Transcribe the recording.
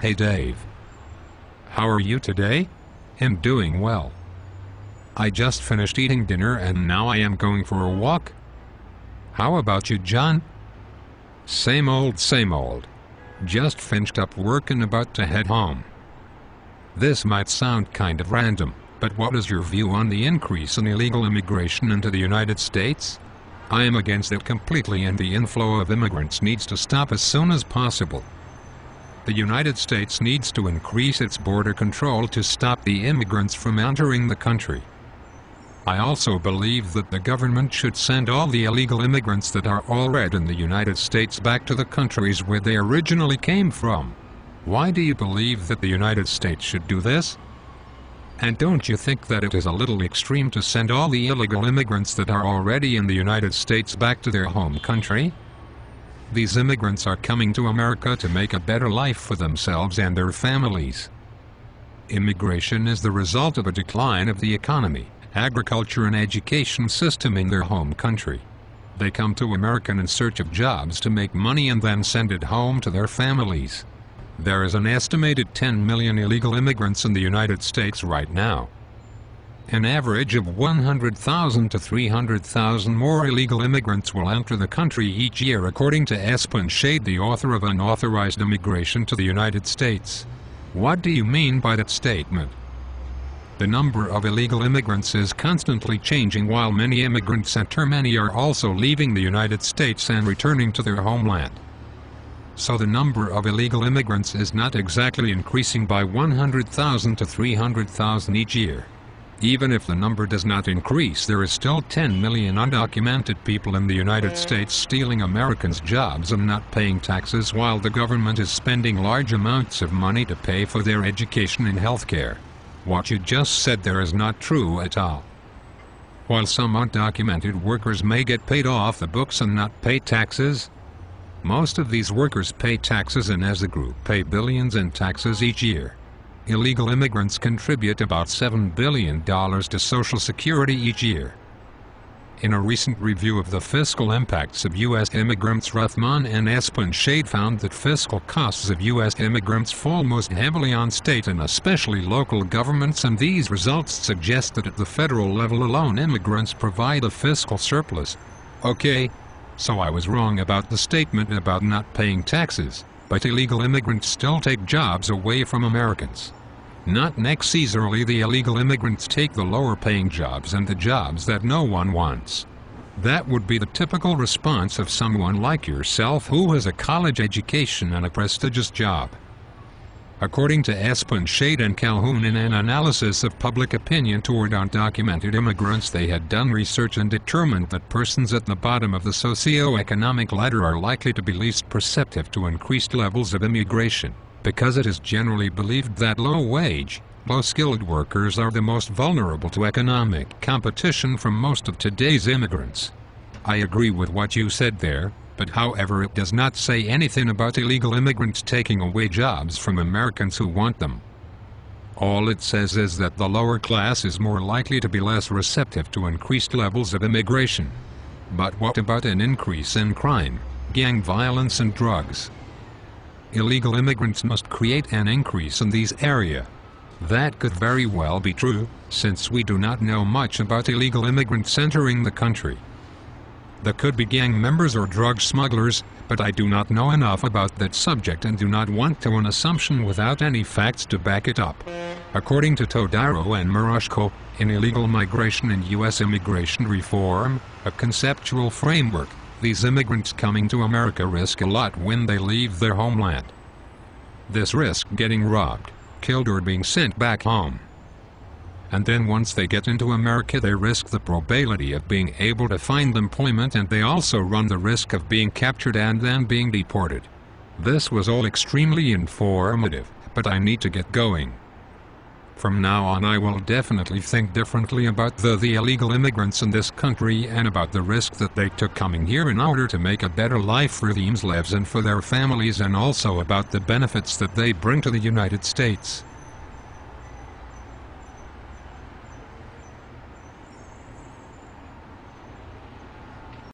Hey Dave. How are you today? I'm doing well. I just finished eating dinner and now I am going for a walk. How about you, John? Same old, same old. Just finished up work and about to head home. This might sound kind of random, but what is your view on the increase in illegal immigration into the United States? I am against it completely, and the inflow of immigrants needs to stop as soon as possible. The United States needs to increase its border control to stop the immigrants from entering the country. I also believe that the government should send all the illegal immigrants that are already in the United States back to the countries where they originally came from. Why do you believe that the United States should do this? And don't you think that it is a little extreme to send all the illegal immigrants that are already in the United States back to their home country? These immigrants are coming to America to make a better life for themselves and their families. Immigration is the result of a decline of the economy, agriculture and education system in their home country. They come to America in search of jobs to make money and then send it home to their families. There is an estimated 10 million illegal immigrants in the United States right now. An average of 100,000 to 300,000 more illegal immigrants will enter the country each year, according to Espen Shade, the author of Unauthorized Immigration to the United States. What do you mean by that statement? The number of illegal immigrants is constantly changing. While many immigrants enter, many are also leaving the United States and returning to their homeland. So the number of illegal immigrants is not exactly increasing by 100,000 to 300,000 each year. Even if the number does not increase, there is still 10 million undocumented people in the United States stealing Americans' jobs and not paying taxes, while the government is spending large amounts of money to pay for their education and health care. What you just said there is not true at all. While some undocumented workers may get paid off the books and not pay taxes, most of these workers pay taxes and as a group pay billions in taxes each year. Illegal immigrants contribute about $7 billion to Social Security each year. In a recent review of the fiscal impacts of U.S. immigrants, Rothman and Espen Shade found that fiscal costs of U.S. immigrants fall most heavily on state and especially local governments, and these results suggest that at the federal level alone immigrants provide a fiscal surplus. Okay, so I was wrong about the statement about not paying taxes. But illegal immigrants still take jobs away from Americans. Not necessarily. The illegal immigrants take the lower-paying jobs and the jobs that no one wants. That would be the typical response of someone like yourself who has a college education and a prestigious job. According to Espen Shade and Calhoun, in an analysis of public opinion toward undocumented immigrants, they had done research and determined that persons at the bottom of the socio-economic ladder are likely to be least perceptive to increased levels of immigration, because it is generally believed that low-wage, low-skilled workers are the most vulnerable to economic competition from most of today's immigrants. I agree with what you said there. But however, it does not say anything about illegal immigrants taking away jobs from Americans who want them. All it says is that the lower class is more likely to be less receptive to increased levels of immigration. But what about an increase in crime, gang violence and drugs? Illegal immigrants must create an increase in these areas. That could very well be true, since we do not know much about illegal immigrants entering the country. There could be gang members or drug smugglers, but I do not know enough about that subject and do not want to an assumption without any facts to back it up. According to Todaro and Moroshko, in Illegal Migration and U.S. Immigration Reform, a conceptual framework, these immigrants coming to America risk a lot when they leave their homeland. This risk getting robbed, killed or being sent back home. And then once they get into America, they risk the probability of being able to find employment, and they also run the risk of being captured and then being deported. This was all extremely informative, but I need to get going. From now on I will definitely think differently about the illegal immigrants in this country and about the risk that they took coming here in order to make a better life for themselves and for their families, and also about the benefits that they bring to the United States.